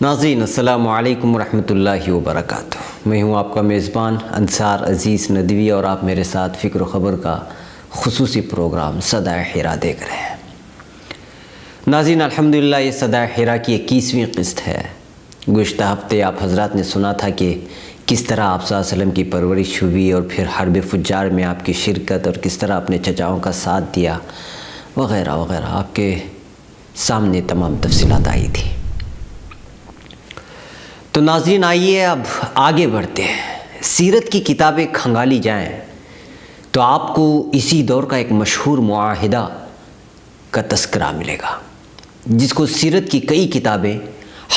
ناظرین السلام علیکم ورحمۃ وبرکاتہ۔ میں ہوں آپ کا میزبان انصار عزیز ندوی اور آپ میرے ساتھ فکر و خبر کا خصوصی پروگرام صدائے حرا دیکھ رہے ہیں۔ ناظرین الحمدللہ یہ صدائے حرا کی 21ویں قسط ہے۔ گزشتہ ہفتے آپ حضرات نے سنا تھا کہ کس طرح آپ صلی اللہ علیہ وسلم کی پرورش ہوئی اور پھر حرب فجار میں آپ کی شرکت اور کس طرح اپنے چچاؤں کا ساتھ دیا وغیرہ وغیرہ، آپ کے سامنے تمام تفصیلات آئی تھی۔ تو ناظرین آئیے اب آگے بڑھتے ہیں۔ سیرت کی کتابیں کھنگالی جائیں تو آپ کو اسی دور کا ایک مشہور معاہدہ کا تذکرہ ملے گا، جس کو سیرت کی کئی کتابیں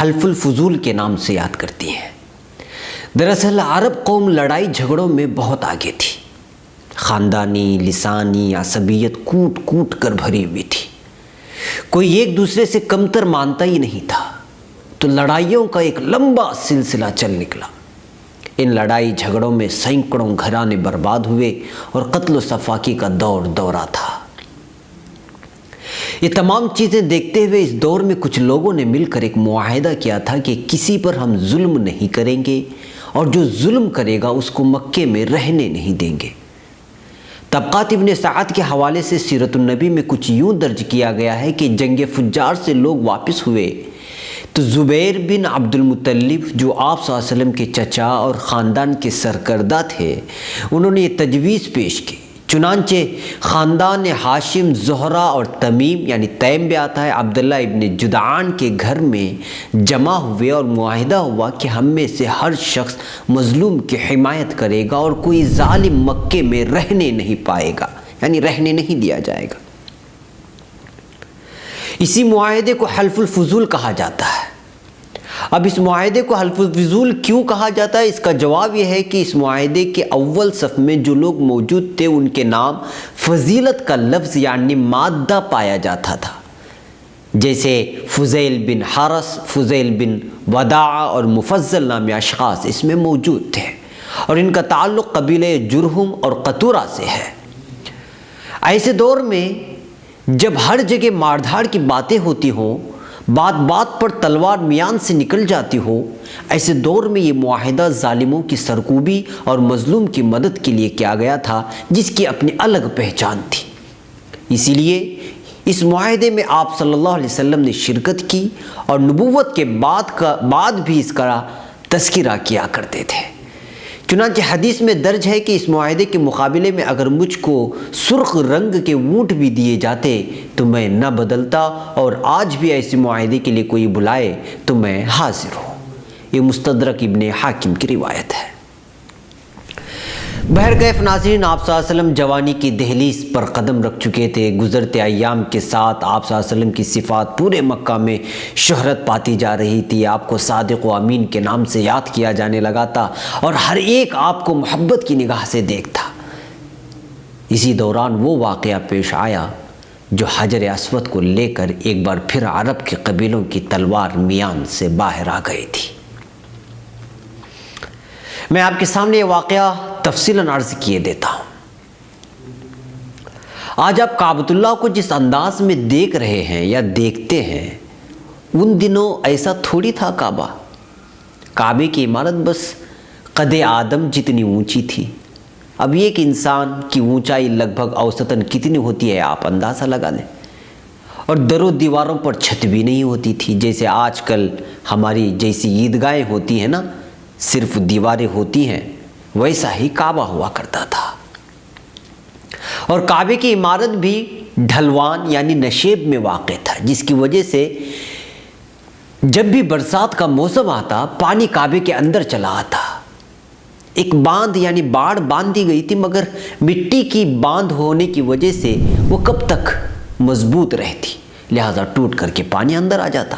حلف الفضول کے نام سے یاد کرتی ہیں۔ دراصل عرب قوم لڑائی جھگڑوں میں بہت آگے تھی، خاندانی لسانی عصبیت کوٹ کوٹ کر بھری ہوئی تھی، کوئی ایک دوسرے سے کمتر مانتا ہی نہیں تھا، تو لڑائیوں کا ایک لمبا سلسلہ چل نکلا۔ ان لڑائی جھگڑوں میں سینکڑوں گھرانے برباد ہوئے اور قتل و صفاقی کا دورہ تھا۔ یہ تمام چیزیں دیکھتے ہوئے اس دور میں کچھ لوگوں نے مل کر ایک معاہدہ کیا تھا کہ کسی پر ہم ظلم نہیں کریں گے اور جو ظلم کرے گا اس کو مکے میں رہنے نہیں دیں گے۔ طبقات ابن سعد کے حوالے سے سیرت النبی میں کچھ یوں درج کیا گیا ہے کہ جنگ فجار سے لوگ واپس ہوئے تو زبیر بن عبد المطلب جو آپ صلی اللہ علیہ وسلم کے چچا اور خاندان کے سرکردہ تھے، انہوں نے یہ تجویز پیش کی۔ چنانچہ خاندان ہاشم، زہرہ اور تمیم یعنی تیم بھی آتا ہے، عبداللہ ابن جدعان کے گھر میں جمع ہوئے اور معاہدہ ہوا کہ ہم میں سے ہر شخص مظلوم کی حمایت کرے گا اور کوئی ظالم مکے میں رہنے نہیں پائے گا، یعنی رہنے نہیں دیا جائے گا۔ اسی معاہدے کو حلف الفضول کہا جاتا ہے۔ اب اس معاہدے کو حلف الفضول کیوں کہا جاتا ہے؟ اس کا جواب یہ ہے کہ اس معاہدے کے اول صف میں جو لوگ موجود تھے ان کے نام فضیلت کا لفظ یعنی مادہ پایا جاتا تھا، جیسے فضیل بن حارث، فضیل بن وداع اور مفضل نامی اشخاص اس میں موجود تھے، اور ان کا تعلق قبیلہ جرہم اور قطورہ سے ہے۔ ایسے دور میں جب ہر جگہ مار دھاڑ کی باتیں ہوتی ہوں، بات بات پر تلوار میان سے نکل جاتی ہو، ایسے دور میں یہ معاہدہ ظالموں کی سرکوبی اور مظلوم کی مدد کے لیے کیا گیا تھا، جس کی اپنی الگ پہچان تھی۔ اسی لیے اس معاہدے میں آپ صلی اللہ علیہ وسلم نے شرکت کی اور نبوت کے بعد بھی اس کا تذکرہ کیا کرتے تھے۔ چنانچہ حدیث میں درج ہے کہ اس معاہدے کے مقابلے میں اگر مجھ کو سرخ رنگ کے اونٹ بھی دیے جاتے تو میں نہ بدلتا، اور آج بھی ایسے معاہدے کے لیے کوئی بلائے تو میں حاضر ہوں۔ یہ مستدرک ابن حاکم کی روایت ہے۔ بہرکیف ناظرین، آپ صلی اللہ علیہ وسلم جوانی کی دہلیز پر قدم رکھ چکے تھے۔ گزرتے ایام کے ساتھ آپ صلی اللہ علیہ وسلم کی صفات پورے مکہ میں شہرت پاتی جا رہی تھی۔ آپ کو صادق و امین کے نام سے یاد کیا جانے لگا تھا اور ہر ایک آپ کو محبت کی نگاہ سے دیکھتا۔ اسی دوران وہ واقعہ پیش آیا جو حجر اسود کو لے کر ایک بار پھر عرب کے قبیلوں کی تلوار میان سے باہر آ گئی تھی۔ میں آپ کے سامنے یہ واقعہ تفصیلاً عرض کیے دیتا ہوں۔ آج آپ کعبۃ اللہ کو جس انداز میں دیکھ رہے ہیں یا دیکھتے ہیں، ان دنوں ایسا تھوڑی تھا۔ کعبے کی عمارت بس قد آدم جتنی اونچی تھی۔ اب ایک انسان کی اونچائی لگ بھگ اوسطاً کتنی ہوتی ہے آپ اندازہ لگا لیں، اور در و دیواروں پر چھت بھی نہیں ہوتی تھی، جیسے آج کل ہماری جیسی عیدگاہیں ہوتی ہیں نا، صرف دیواریں ہوتی ہیں، ویسا ہی کعبہ ہوا کرتا تھا۔ اور کعبے کی عمارت بھی ڈھلوان یعنی نشیب میں واقع تھا، جس کی وجہ سے جب بھی برسات کا موسم آتا پانی کعبے کے اندر چلا آتا۔ ایک باندھ یعنی باڑ باندھی گئی تھی، مگر مٹی کی باندھ ہونے کی وجہ سے وہ کب تک مضبوط رہتی، لہٰذا ٹوٹ کر کے پانی اندر آ جاتا۔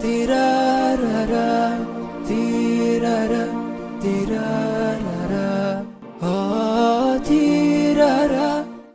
Tira